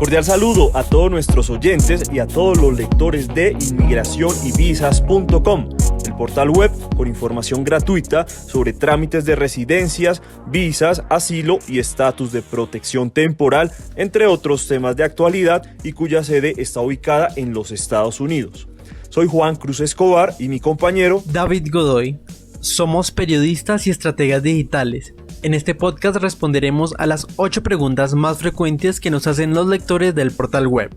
Cordial saludo a todos nuestros oyentes y a todos los lectores de inmigracionyvisas.com, el portal web con información gratuita sobre trámites de residencias, visas, asilo y estatus de protección temporal, entre otros temas de actualidad y cuya sede está ubicada en los Estados Unidos. Soy Juan Cruz Escobar y mi compañero David Godoy. Somos periodistas y estrategas digitales. En este podcast responderemos a las 8 preguntas más frecuentes que nos hacen los lectores del portal web.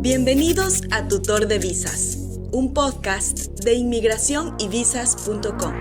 Bienvenidos a Tutor de Visas, un podcast de inmigracionyvisas.com.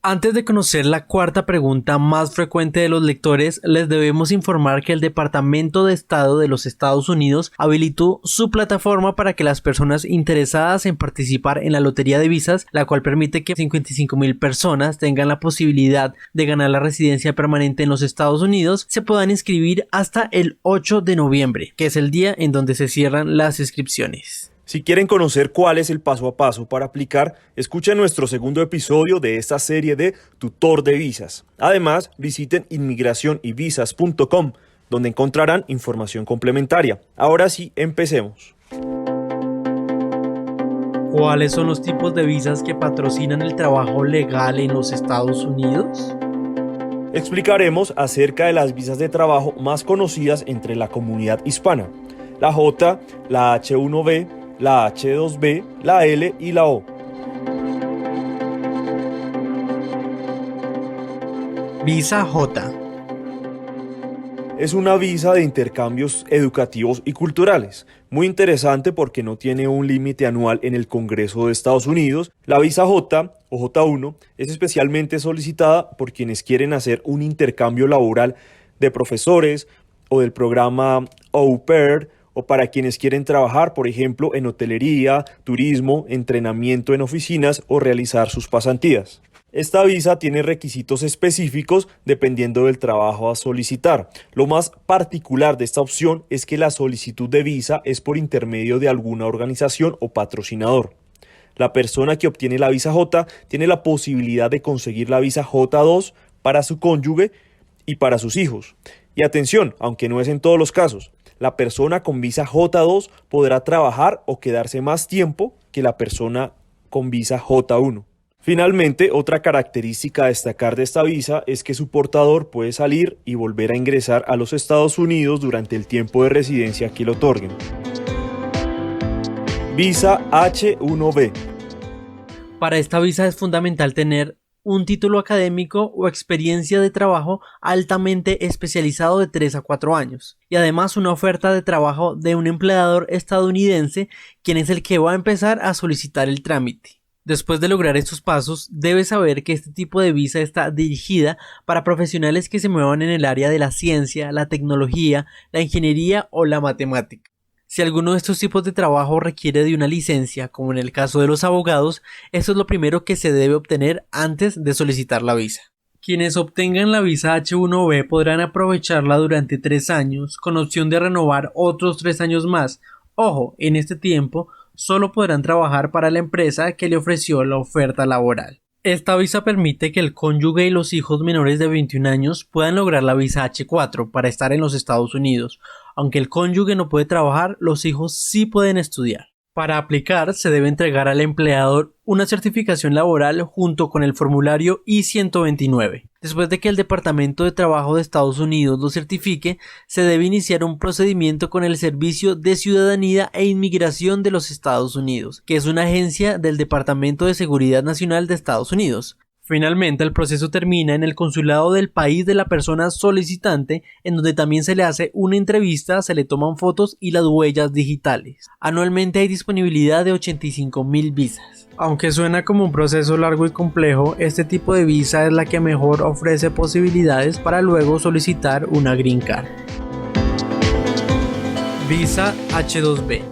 Antes de conocer la cuarta pregunta más frecuente de los lectores, les debemos informar que el Departamento de Estado de los Estados Unidos habilitó su plataforma para que las personas interesadas en participar en la lotería de visas, la cual permite que 55,000 personas tengan la posibilidad de ganar la residencia permanente en los Estados Unidos, se puedan inscribir hasta el 8 de noviembre, que es el día en donde se cierran las inscripciones. Si quieren conocer cuál es el paso a paso para aplicar, escuchen nuestro segundo episodio de esta serie de Tutor de Visas. Además, visiten inmigracionyvisas.com, donde encontrarán información complementaria. Ahora sí, empecemos. ¿Cuáles son los tipos de visas que patrocinan el trabajo legal en los Estados Unidos? Explicaremos acerca de las visas de trabajo más conocidas entre la comunidad hispana: la J, la H1B, la H2B, la L y la O. Visa J. Es una visa de intercambios educativos y culturales, muy interesante porque no tiene un límite anual en el Congreso de Estados Unidos. La visa J o J1 es especialmente solicitada por quienes quieren hacer un intercambio laboral de profesores o del programa Au Pair, o para quienes quieren trabajar, por ejemplo, en hotelería, turismo, entrenamiento en oficinas o realizar sus pasantías. Esta visa tiene requisitos específicos dependiendo del trabajo a solicitar. Lo más particular de esta opción es que la solicitud de visa es por intermedio de alguna organización o patrocinador. La persona que obtiene la visa J tiene la posibilidad de conseguir la visa J2 para su cónyuge y para sus hijos. Y atención, aunque no es en todos los casos, la persona con visa J2 podrá trabajar o quedarse más tiempo que la persona con visa J1. Finalmente, otra característica a destacar de esta visa es que su portador puede salir y volver a ingresar a los Estados Unidos durante el tiempo de residencia que le otorguen. Visa H1B. Para esta visa es fundamental tener un título académico o experiencia de trabajo altamente especializado de 3 a 4 años y además una oferta de trabajo de un empleador estadounidense, quien es el que va a empezar a solicitar el trámite. Después de lograr estos pasos, debes saber que este tipo de visa está dirigida para profesionales que se muevan en el área de la ciencia, la tecnología, la ingeniería o la matemática. Si alguno de estos tipos de trabajo requiere de una licencia, como en el caso de los abogados, eso es lo primero que se debe obtener antes de solicitar la visa. Quienes obtengan la visa H1B podrán aprovecharla durante 3 años, con opción de renovar otros 3 años más. Ojo, en este tiempo solo podrán trabajar para la empresa que le ofreció la oferta laboral. Esta visa permite que el cónyuge y los hijos menores de 21 años puedan lograr la visa H4 para estar en los Estados Unidos. Aunque el cónyuge no puede trabajar, los hijos sí pueden estudiar. Para aplicar, se debe entregar al empleador una certificación laboral junto con el formulario I-129. Después de que el Departamento de Trabajo de Estados Unidos lo certifique, se debe iniciar un procedimiento con el Servicio de Ciudadanía e Inmigración de los Estados Unidos, que es una agencia del Departamento de Seguridad Nacional de Estados Unidos. Finalmente, el proceso termina en el consulado del país de la persona solicitante, en donde también se le hace una entrevista, se le toman fotos y las huellas digitales. Anualmente hay disponibilidad de 85,000 visas. Aunque suena como un proceso largo y complejo, este tipo de visa es la que mejor ofrece posibilidades para luego solicitar una Green Card. Visa H2B.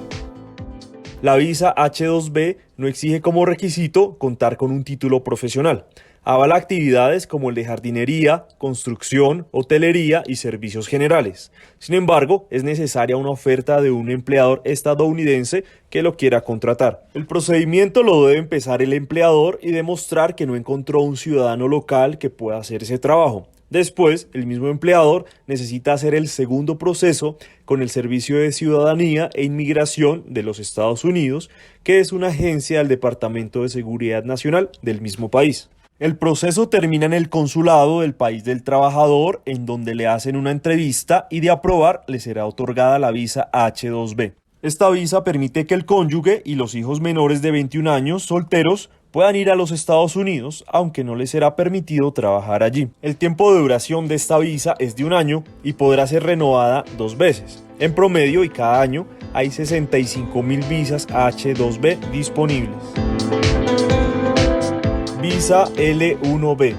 La visa H2B no exige como requisito contar con un título profesional. Avala actividades como el de jardinería, construcción, hotelería y servicios generales. Sin embargo, es necesaria una oferta de un empleador estadounidense que lo quiera contratar. El procedimiento lo debe empezar el empleador y demostrar que no encontró un ciudadano local que pueda hacer ese trabajo. Después, el mismo empleador necesita hacer el segundo proceso con el Servicio de Ciudadanía e Inmigración de los Estados Unidos, que es una agencia del Departamento de Seguridad Nacional del mismo país. El proceso termina en el consulado del país del trabajador, en donde le hacen una entrevista y de aprobar le será otorgada la visa H-2B. Esta visa permite que el cónyuge y los hijos menores de 21 años solteros puedan ir a los Estados Unidos, aunque no les será permitido trabajar allí. El tiempo de duración de esta visa es de 1 año y podrá ser renovada 2 veces. En promedio y cada año hay 65,000 visas H-2B disponibles. Visa L-1B.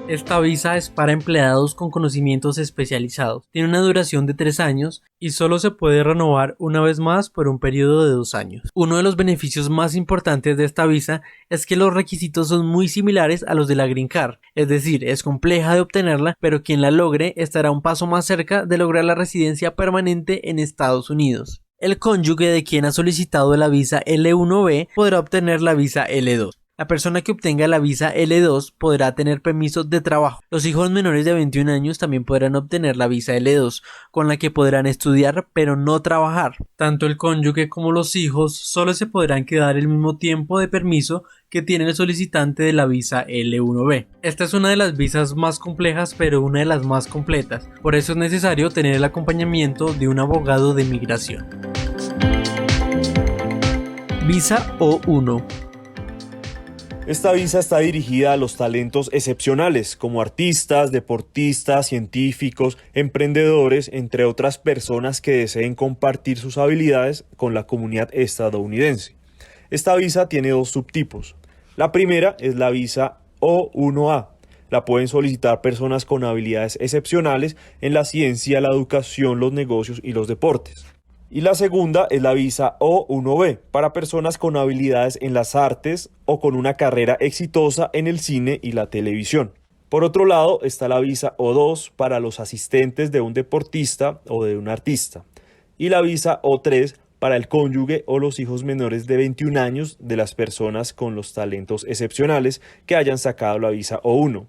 Esta visa es para empleados con conocimientos especializados. Tiene una duración de 3 años y solo se puede renovar una vez más por un periodo de 2 años. Uno de los beneficios más importantes de esta visa es que los requisitos son muy similares a los de la Green Card. Es decir, es compleja de obtenerla, pero quien la logre estará un paso más cerca de lograr la residencia permanente en Estados Unidos. El cónyuge de quien ha solicitado la visa L1B podrá obtener la visa L2. La persona que obtenga la visa L2 podrá tener permiso de trabajo. Los hijos menores de 21 años también podrán obtener la visa L2, con la que podrán estudiar pero no trabajar. Tanto el cónyuge como los hijos solo se podrán quedar el mismo tiempo de permiso que tiene el solicitante de la visa L1B. Esta es una de las visas más complejas, pero una de las más completas. Por eso es necesario tener el acompañamiento de un abogado de migración. Visa O1. Esta visa está dirigida a los talentos excepcionales, como artistas, deportistas, científicos, emprendedores, entre otras personas que deseen compartir sus habilidades con la comunidad estadounidense. Esta visa tiene 2 subtipos. La primera es la visa O1A. La pueden solicitar personas con habilidades excepcionales en la ciencia, la educación, los negocios y los deportes. Y la segunda es la visa O1B, para personas con habilidades en las artes o con una carrera exitosa en el cine y la televisión. Por otro lado está la visa O2 para los asistentes de un deportista o de un artista. Y la visa O3 para el cónyuge o los hijos menores de 21 años de las personas con los talentos excepcionales que hayan sacado la visa O1.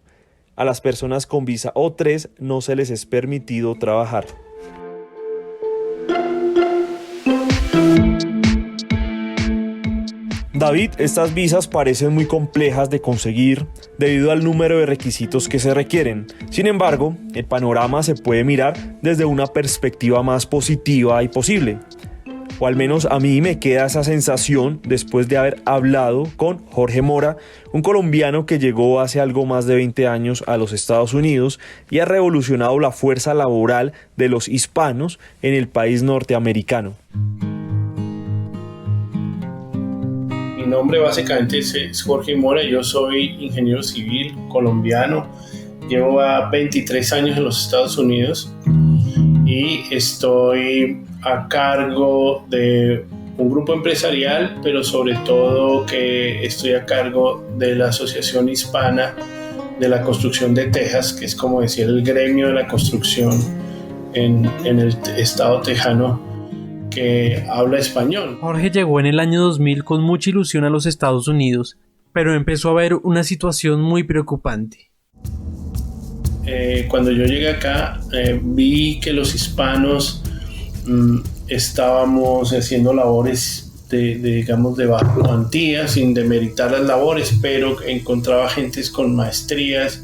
A las personas con visa O3 no se les es permitido trabajar. David, estas visas parecen muy complejas de conseguir debido al número de requisitos que se requieren. Sin embargo, el panorama se puede mirar desde una perspectiva más positiva y posible. O al menos a mí me queda esa sensación después de haber hablado con Jorge Mora, un colombiano que llegó hace algo más de 20 años a los Estados Unidos y ha revolucionado la fuerza laboral de los hispanos en el país norteamericano. Mi nombre básicamente es Jorge Mora, yo soy ingeniero civil colombiano, llevo 23 años en los Estados Unidos y estoy a cargo de un grupo empresarial, pero sobre todo que estoy a cargo de la Asociación Hispana de la Construcción de Texas, que es como decir el gremio de la construcción en el estado tejano que habla español. Jorge llegó en el año 2000 con mucha ilusión a los Estados Unidos, pero empezó a ver una situación muy preocupante. Cuando yo llegué acá, vi que los hispanos estábamos haciendo labores digamos, de baja cuantía, sin demeritar las labores, pero encontraba gentes con maestrías,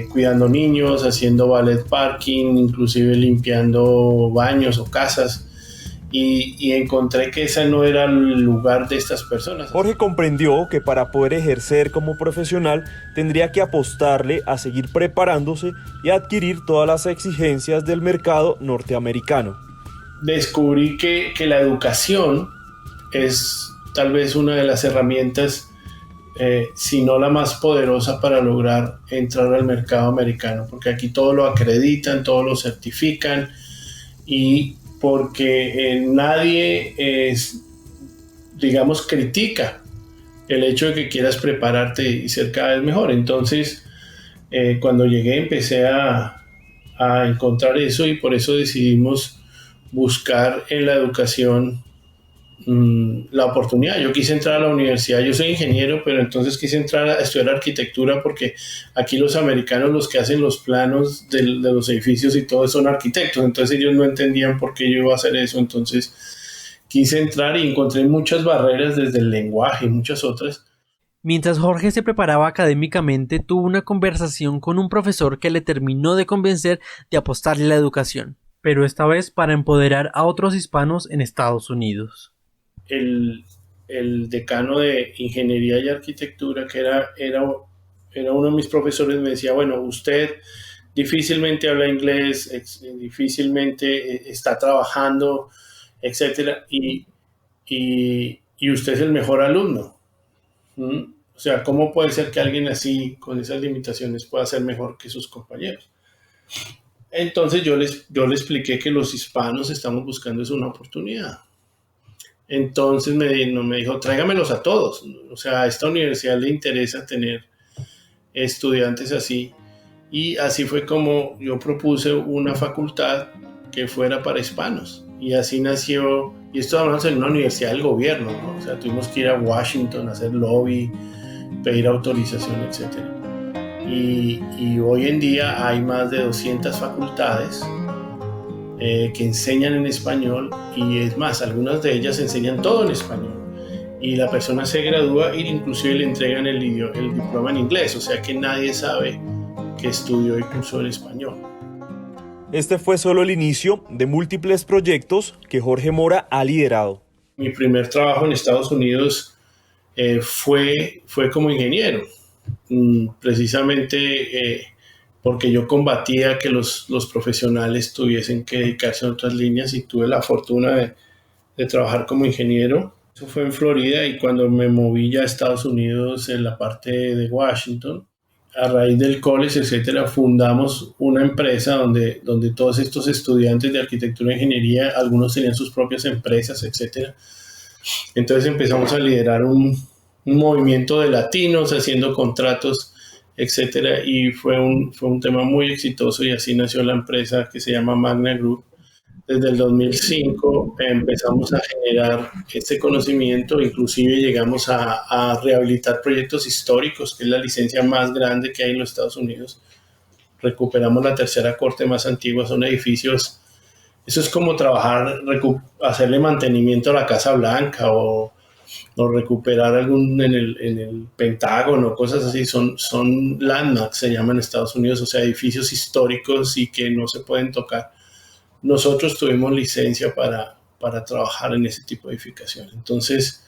cuidando niños, haciendo valet parking, inclusive limpiando baños o casas, y encontré que ese no era el lugar de estas personas. Jorge comprendió que para poder ejercer como profesional tendría que apostarle a seguir preparándose y adquirir todas las exigencias del mercado norteamericano. Descubrí que la educación es tal vez una de las herramientas, si no la más poderosa, para lograr entrar al mercado americano, porque aquí todo lo acreditan, todo lo certifican, y porque nadie digamos, critica el hecho de que quieras prepararte y ser cada vez mejor. Entonces, cuando llegué empecé a encontrar eso, y por eso decidimos buscar en la educación la oportunidad. Yo quise entrar a la universidad, yo soy ingeniero, pero entonces quise entrar a estudiar arquitectura porque aquí los americanos, los que hacen los planos de los edificios y todo, son arquitectos, entonces ellos no entendían por qué yo iba a hacer eso, entonces quise entrar y encontré muchas barreras desde el lenguaje y muchas otras. Mientras Jorge se preparaba académicamente, tuvo una conversación con un profesor que le terminó de convencer de apostarle a la educación, pero esta vez para empoderar a otros hispanos en Estados Unidos. El decano de ingeniería y arquitectura, que era uno de mis profesores, me decía, bueno, usted difícilmente habla inglés, difícilmente está trabajando, etcétera, y usted es el mejor alumno. O sea, ¿cómo puede ser que alguien así, con esas limitaciones, pueda ser mejor que sus compañeros? Entonces yo le expliqué que los hispanos estamos buscando es una oportunidad. Entonces me dijo, tráigamelos a todos. O sea, a esta universidad le interesa tener estudiantes así. Y así fue como yo propuse una facultad que fuera para hispanos. Y así nació, y esto hablamos en una universidad del gobierno, ¿no? O sea, tuvimos que ir a Washington a hacer lobby, pedir autorización, etc. Y hoy en día hay más de 200 facultades que enseñan en español, y es más, algunas de ellas enseñan todo en español. Y la persona se gradúa e inclusive le entregan el diploma en inglés, o sea que nadie sabe que estudió y cursó en español. Este fue solo el inicio de múltiples proyectos que Jorge Mora ha liderado. Mi primer trabajo en Estados Unidos fue como ingeniero, precisamente porque yo combatía que los profesionales tuviesen que dedicarse a otras líneas, y tuve la fortuna de trabajar como ingeniero. Eso fue en Florida, y cuando me moví ya a Estados Unidos, en la parte de Washington, a raíz del college, etcétera, fundamos una empresa donde todos estos estudiantes de arquitectura e ingeniería, algunos tenían sus propias empresas, etcétera. Entonces empezamos a liderar un movimiento de latinos haciendo contratos, etcétera, y fue un tema muy exitoso, y así nació la empresa que se llama Magna Group. Desde el 2005 empezamos a generar este conocimiento, inclusive llegamos a rehabilitar proyectos históricos, que es la licencia más grande que hay en los Estados Unidos. Recuperamos la tercera corte más antigua, son edificios, eso es como trabajar, hacerle mantenimiento a la Casa Blanca o recuperar algún en el Pentágono, cosas así, son landmarks, se llaman en Estados Unidos, o sea, edificios históricos y que no se pueden tocar. Nosotros tuvimos licencia para trabajar en ese tipo de edificaciones. Entonces,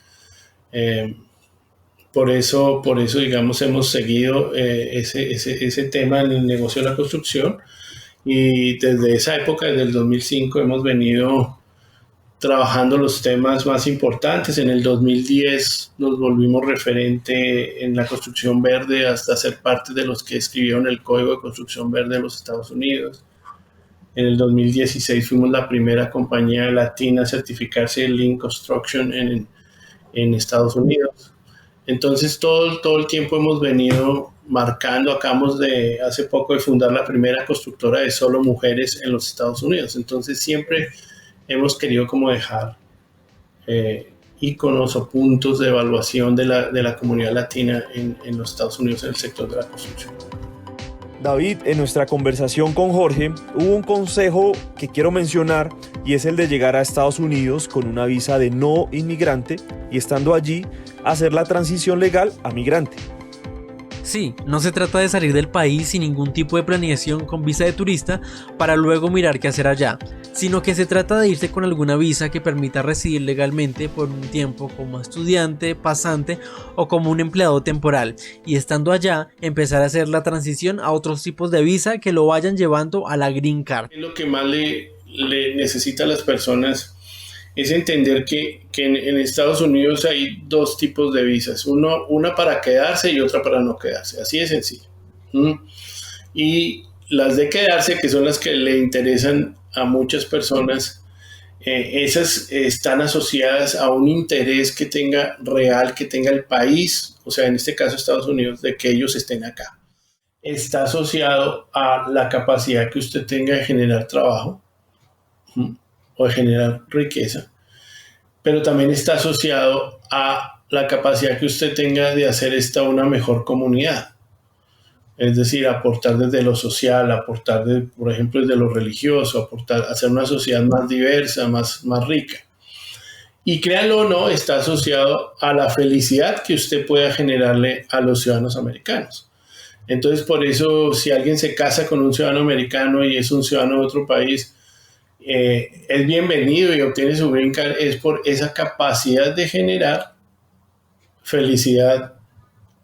por eso, digamos, hemos seguido ese tema en el negocio de la construcción, y desde esa época, desde el 2005, hemos venido trabajando los temas más importantes. En el 2010 nos volvimos referente en la construcción verde, hasta ser parte de los que escribieron el Código de Construcción Verde de los Estados Unidos. En el 2016 fuimos la primera compañía latina a certificarse en Lean Construction en Estados Unidos. Entonces todo el tiempo hemos venido marcando. Acabamos hace poco de fundar la primera constructora de solo mujeres en los Estados Unidos. Entonces siempre hemos querido como dejar íconos o puntos de evaluación de la comunidad latina en los Estados Unidos en el sector de la construcción. David, en nuestra conversación con Jorge hubo un consejo que quiero mencionar, y es el de llegar a Estados Unidos con una visa de no inmigrante y, estando allí, hacer la transición legal a migrante. Sí, no se trata de salir del país sin ningún tipo de planeación con visa de turista para luego mirar qué hacer allá, sino que se trata de irse con alguna visa que permita residir legalmente por un tiempo como estudiante, pasante o como un empleado temporal, y estando allá empezar a hacer la transición a otros tipos de visa que lo vayan llevando a la Green Card. Lo que más le necesita a las personas es entender que en Estados Unidos hay dos tipos de visas, una para quedarse y otra para no quedarse, así de sencillo. Y las de quedarse, que son las que le interesan a muchas personas, esas están asociadas a un interés que tenga el país, o sea, en este caso Estados Unidos, de que ellos estén acá. Está asociado a la capacidad que usted tenga de generar trabajo o de generar riqueza, pero también está asociado a la capacidad que usted tenga de hacer esta una mejor comunidad. Es decir, aportar desde lo social, aportar, por ejemplo, desde lo religioso, aportar, hacer una sociedad más diversa, más rica. Y créanlo o no, está asociado a la felicidad que usted pueda generarle a los ciudadanos americanos. Entonces, por eso, si alguien se casa con un ciudadano americano y es un ciudadano de otro país, es bienvenido y obtiene su green card, es por esa capacidad de generar felicidad,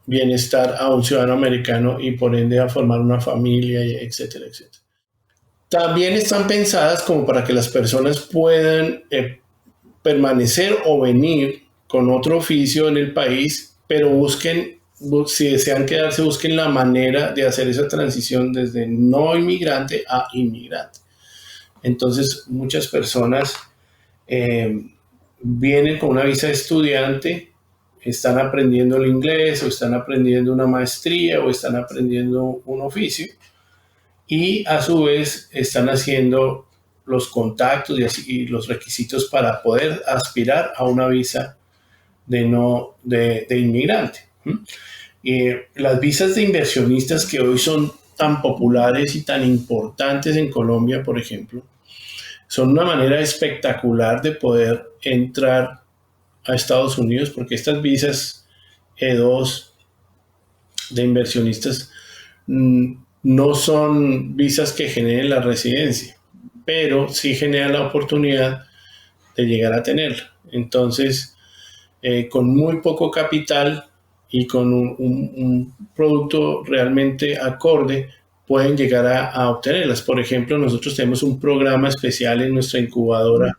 bienestar a un ciudadano americano y por ende a formar una familia, etcétera, etcétera. También están pensadas como para que las personas puedan permanecer o venir con otro oficio en el país, pero si desean quedarse, busquen la manera de hacer esa transición desde no inmigrante a inmigrante. Entonces, muchas personas vienen con una visa de estudiante, están aprendiendo el inglés o están aprendiendo una maestría o están aprendiendo un oficio y a su vez están haciendo los contactos y los requisitos para poder aspirar a una visa de inmigrante. Las visas de inversionistas que hoy son tan populares y tan importantes en Colombia, por ejemplo, son una manera espectacular de poder entrar a Estados Unidos, porque estas visas E2 de inversionistas no son visas que generen la residencia, pero sí generan la oportunidad de llegar a tenerla. Entonces, con muy poco capital y con un producto realmente acorde, pueden llegar a obtenerlas. Por ejemplo, nosotros tenemos un programa especial en nuestra incubadora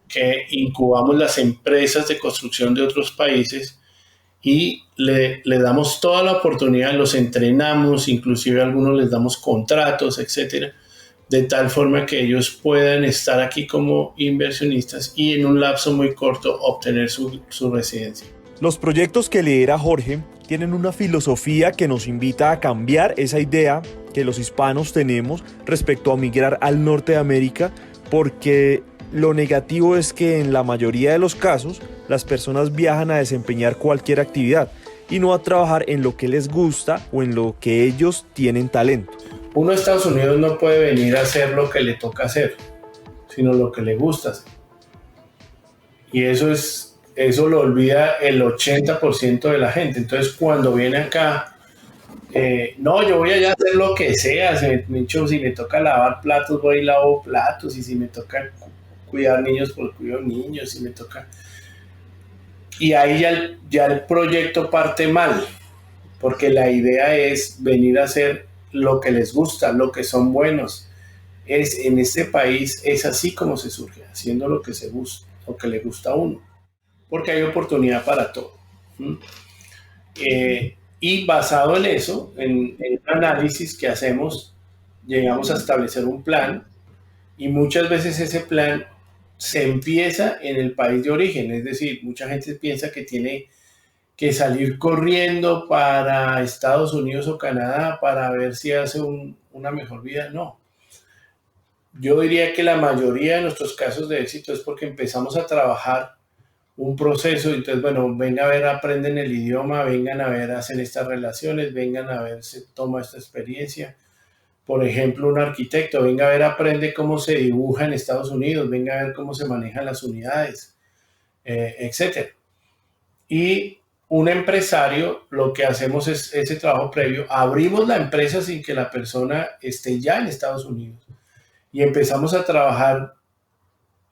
que incubamos las empresas de construcción de otros países y le damos toda la oportunidad, los entrenamos, inclusive a algunos les damos contratos, etcétera, de tal forma que ellos puedan estar aquí como inversionistas y en un lapso muy corto obtener su residencia. Los proyectos que lidera Jorge tienen una filosofía que nos invita a cambiar esa idea que los hispanos tenemos respecto a migrar al norte de América, porque lo negativo es que en la mayoría de los casos las personas viajan a desempeñar cualquier actividad y no a trabajar en lo que les gusta o en lo que ellos tienen talento. Uno a Estados Unidos no puede venir a hacer lo que le toca hacer, sino lo que le gusta hacer. Y eso lo olvida el 80% de la gente. Entonces, cuando viene acá, no, yo voy allá a hacer lo que sea. Si me toca lavar platos, voy y lavo platos. Y si me toca cuidar niños, pues cuido niños. Si me toca... Y ahí ya el proyecto parte mal, porque la idea es venir a hacer lo que les gusta, lo que son buenos. En este país es así como se surge, haciendo lo que se gusta, lo que le gusta a uno, porque hay oportunidad para todo. Y basado en eso, en un análisis que hacemos, llegamos a establecer un plan y muchas veces ese plan se empieza en el país de origen. Es decir, mucha gente piensa que tiene que salir corriendo para Estados Unidos o Canadá para ver si hace una mejor vida. No. Yo diría que la mayoría de nuestros casos de éxito es porque empezamos a trabajar un proceso. Entonces, bueno, vengan a ver, aprenden el idioma, vengan a ver, hacen estas relaciones, vengan a ver, se toma esta experiencia. Por ejemplo, un arquitecto, venga a ver, aprende cómo se dibuja en Estados Unidos, venga a ver cómo se manejan las unidades, etc. Y un empresario, lo que hacemos es ese trabajo previo, abrimos la empresa sin que la persona esté ya en Estados Unidos y empezamos a trabajar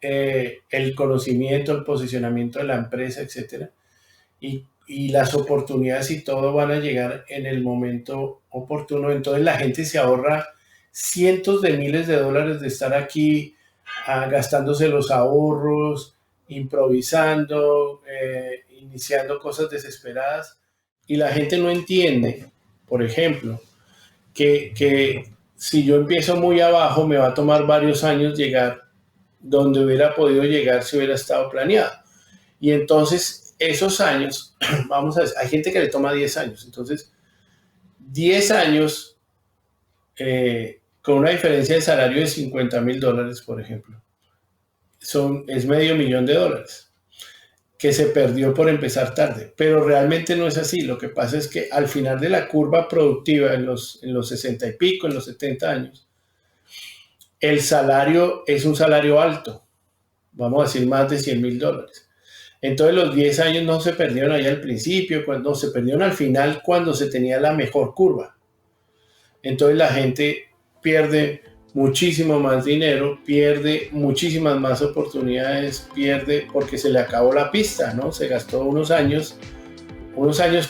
el conocimiento, el posicionamiento de la empresa, etc. Y las oportunidades y todo van a llegar en el momento oportuno. Entonces la gente se ahorra cientos de miles de dólares de estar aquí gastándose los ahorros, improvisando, iniciando cosas desesperadas. Y la gente no entiende, por ejemplo, que si yo empiezo muy abajo me va a tomar varios años llegar donde hubiera podido llegar si hubiera estado planeado. Y entonces esos años, vamos a ver, hay gente que le toma 10 años, entonces 10 años con una diferencia de salario de $50,000, por ejemplo, es $500,000. que se perdió por empezar tarde, pero realmente no es así. Lo que pasa es que al final de la curva productiva, en los 60 y pico, en los 70 años, el salario es un salario alto, vamos a decir más de $100,000. Entonces los 10 años no se perdieron ahí al principio, no, se perdieron al final cuando se tenía la mejor curva. Entonces la gente pierde muchísimo más dinero, pierde muchísimas más oportunidades, pierde porque se le acabó la pista, ¿no? Se gastó unos años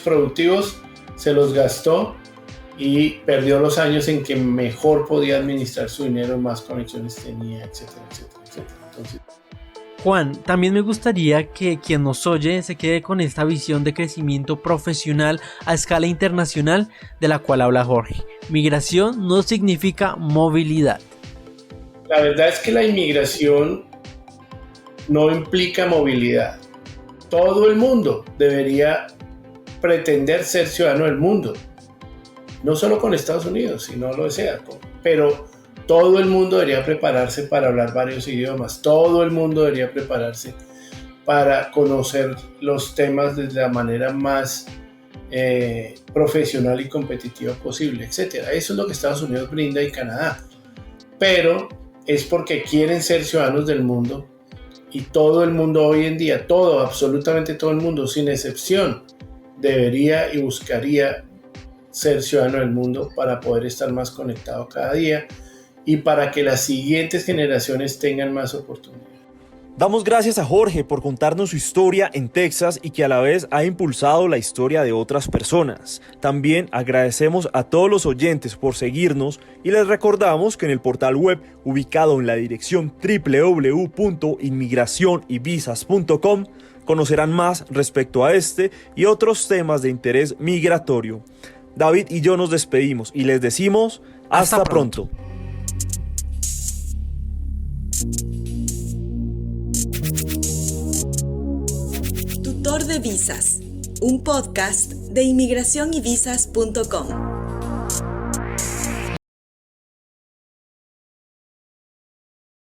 productivos, se los gastó y perdió los años en que mejor podía administrar su dinero, más conexiones tenía, etcétera, etcétera, etcétera. Entonces, Juan, también me gustaría que quien nos oye se quede con esta visión de crecimiento profesional a escala internacional de la cual habla Jorge. Migración no significa movilidad. La verdad es que la inmigración no implica movilidad. Todo el mundo debería pretender ser ciudadano del mundo. No solo con Estados Unidos, si no lo desea, pero todo el mundo debería prepararse para hablar varios idiomas. Todo el mundo debería prepararse para conocer los temas de la manera más profesional y competitiva posible, etc. Eso es lo que Estados Unidos brinda y Canadá. Pero es porque quieren ser ciudadanos del mundo y todo el mundo hoy en día, absolutamente todo el mundo, sin excepción, debería y buscaría ser ciudadano del mundo para poder estar más conectado cada día y para que las siguientes generaciones tengan más oportunidades. Damos gracias a Jorge por contarnos su historia en Texas y que a la vez ha impulsado la historia de otras personas. También agradecemos a todos los oyentes por seguirnos y les recordamos que en el portal web ubicado en la dirección www.inmigracionyvisas.com conocerán más respecto a este y otros temas de interés migratorio. David y yo nos despedimos y les decimos hasta pronto. Tutor de Visas, un podcast de inmigracionyvisas.com.